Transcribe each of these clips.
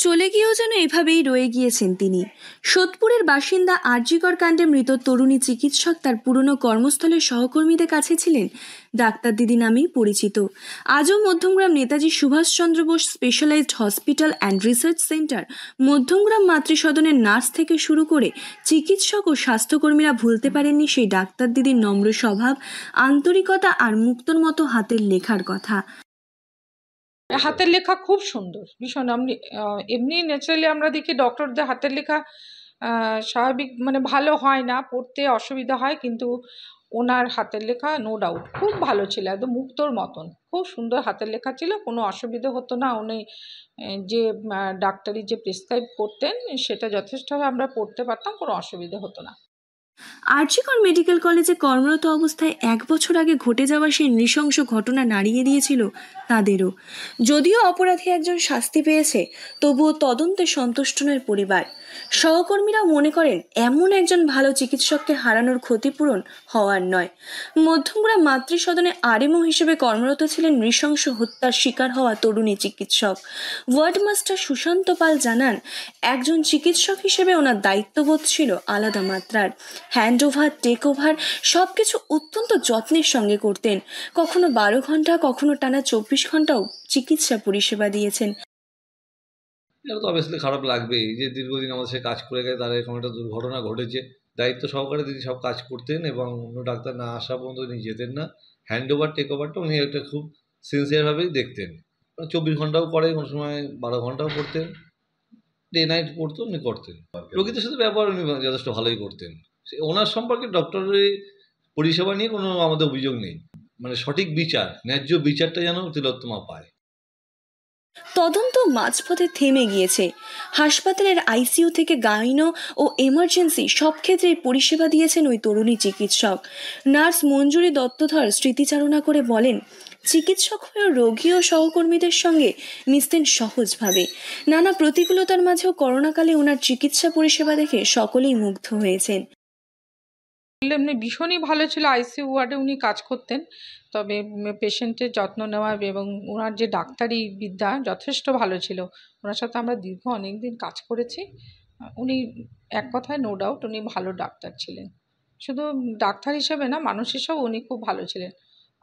চলে গিয়েও যেন এভাবেই রয়ে গিয়েছেন তিনি। সোদপুরের বাসিন্দা আরজিকর কাণ্ডে মৃত তরুণী চিকিৎসক তার পুরনো কর্মস্থলের সহকর্মীদের কাছে ছিলেন ডাক্তার দিদি নামেই পরিচিত। আজও Madhyamgram Netaji Subhashchandra Bose specialised hospital and research centre Madhyamgram মাতৃসদনের নার্স থেকে শুরু করে চিকিৎসক ও স্বাস্থ্যকর্মীরা ভুলতে পারেননি সেই ডাক্তার দিদির নম্র স্বভাব, আন্তরিকতা আর মুক্তোর মতো হাতের লেখার কথা। হাতের লেখা খুব সুন্দর, ভীষণ। এমনি ন্যাচারালি আমরা দেখি ডক্টরদের হাতের লেখা স্বাভাবিক মানে ভালো হয় না, পড়তে অসুবিধা হয়, কিন্তু ওনার হাতের লেখা নো ডাউট খুব ভালো ছিল, একদম মুক্তোর মতন। খুব সুন্দর হাতের লেখা ছিল, কোনো অসুবিধা হতো না। উনি যে ডাক্তারি যে প্রেসক্রাইব করতেন সেটা যথেষ্টভাবে আমরা পড়তে পারতাম, কোনো অসুবিধা হতো না। আরজিকর মেডিকেল কলেজে কর্মরত অবস্থায় 1 বছর আগে ঘটে যাওয়া সেই নৃশংস ঘটনা নাড়িয়ে দিয়েছিল তাদেরও। যদিও অপরাধী একজন শাস্তি পেয়েছে, তবুও তদন্তে সন্তুষ্ট নয় পরিবার। সহকর্মীরাও মনে করেন এমন একজন ভালো চিকিৎসককে হারানোর ক্ষতিপূরণ হওয়ার নয়। মধ্যমগ্রাম মাতৃসদনে আরএমও হিসেবে কর্মরত ছিলেন নৃশংস হত্যার শিকার হওয়া তরুণী চিকিৎসক। ওয়ার্ড মাস্টার সুশান্ত পাল জানান, একজন চিকিৎসক হিসেবে ওনার দায়িত্ববোধ ছিল আলাদা মাত্রার। হ্যান্ড ওভার, টেক ওভার সবকিছু অত্যন্ত যত্নের সঙ্গে করতেন। কখনো 12 ঘন্টা, কখনো টানা 24 ঘন্টাও চিকিৎসা পরিষেবা দিয়েছেন। এটা তো অবভিয়াসলি খারাপ লাগবেই যে দীর্ঘদিন আমাদের সাথে কাজ করে গেছে, তার এরকম একটা দুর্ঘটনা ঘটেছে। দায়িত্ব সহকারে তিনি সব কাজ করতেন এবং অন্য ডাক্তার না আসা পর্যন্ত তিনি যেতেন না। হ্যান্ড ওভার, টেক ওভারটা উনি একটা খুব সিনসিয়ারভাবেই দেখতেন। 24 ঘন্টাও করে, কোনো সময় 12 ঘন্টাও করতেন, ডে নাইট পড়তো উনি করতেন। রোগীদের সাথে ব্যবহার উনি যথেষ্ট ভালোই করতেন। ওনার সম্পর্কে ডক্টরের পরিষেবা নিয়ে কোনো আমাদের অভিযোগ নেই। মানে সঠিক বিচার, ন্যায্য বিচারটা যেন তিলোত্তমা পায়। তদন্ত মাঝপথে থেমে গিয়েছে। হাসপাতালের আইসিইউ থেকে গাইনো ও এমার্জেন্সি সব ক্ষেত্রেই পরিষেবা দিয়েছেন ওই তরুণী চিকিৎসক। নার্স মঞ্জুরি দত্তধর স্মৃতিচারণা করে বলেন, চিকিৎসক হয়েও রোগী ও সহকর্মীদের সঙ্গে মিশতেন সহজভাবে। নানা প্রতিকূলতার মাঝেও করোনাকালে ওনার চিকিৎসা পরিষেবা দেখে সকলেই মুগ্ধ হয়েছেন। এমনি ভীষণই ভালো ছিল। আইসিইউ ওয়ার্ডে উনি কাজ করতেন, তবে পেশেন্টের যত্ন নেওয়া এবং ওনার যে ডাক্তারি বিদ্যা যথেষ্ট ভালো ছিল। ওনার সাথে আমরা দীর্ঘ অনেক দিন কাজ করেছি। উনি এক কথায় নো ডাউট উনি ভালো ডাক্তার ছিলেন। শুধু ডাক্তার হিসেবে না, মানুষ হিসেবেও উনি খুব ভালো ছিলেন।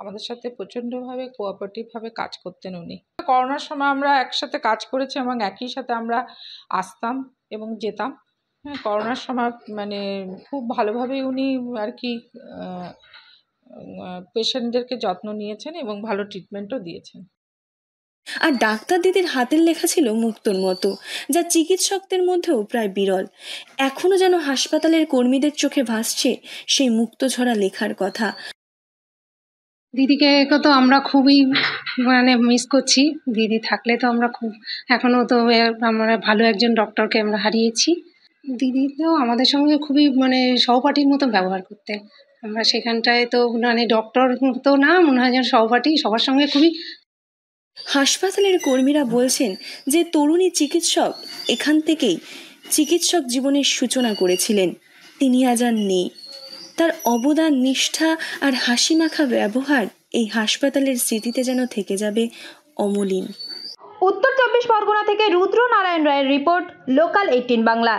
আমাদের সাথে প্রচণ্ডভাবে কোঅপারেটিভভাবে কাজ করতেন উনি। করোনার সময় আমরা একসাথে কাজ করেছি এবং একই সাথে আমরা আসতাম এবং যেতাম। হ্যাঁ, করোনার সময় মানে খুব ভালোভাবেই উনি আর কি পেশেন্টদেরকে যত্ন নিয়েছেন এবং ভালো ট্রিটমেন্টও দিয়েছেন। আর ডাক্তার দিদির হাতের লেখা ছিল মুক্তোর মতো, যা চিকিৎসকদের মধ্যেও প্রায় বিরল। এখনো যেন হাসপাতালের কর্মীদের চোখে ভাসছে সেই মুক্তঝরা লেখার কথা। দিদিকে তো আমরা খুবই মানে মিস করছি। দিদি থাকলে তো আমরা খুব, এখনো তো আমরা ভালো একজন ডক্টরকে আমরা হারিয়েছি। দিদি তো আমাদের সঙ্গে খুবই মানে সহপাঠীর মতো ব্যবহার করতেন। আমরা সেখানটায় তো মানে ডক্টর তো না, মনে হয় যেন সহপাঠী, সবার সঙ্গে খুবই। হাসপাতালের কর্মীরা বলছেন যে তরুণী চিকিৎসক এখান থেকেই চিকিৎসক জীবনের সূচনা করেছিলেন। তিনি আজ আর নেই। তার অবদান, নিষ্ঠা আর হাসি মাখা ব্যবহার এই হাসপাতালের স্মৃতিতে যেন থেকে যাবে অমলিন। উত্তর 24 পরগনা থেকে রুদ্র নারায়ণ রায়ের রিপোর্ট, লোকাল 18 বাংলা।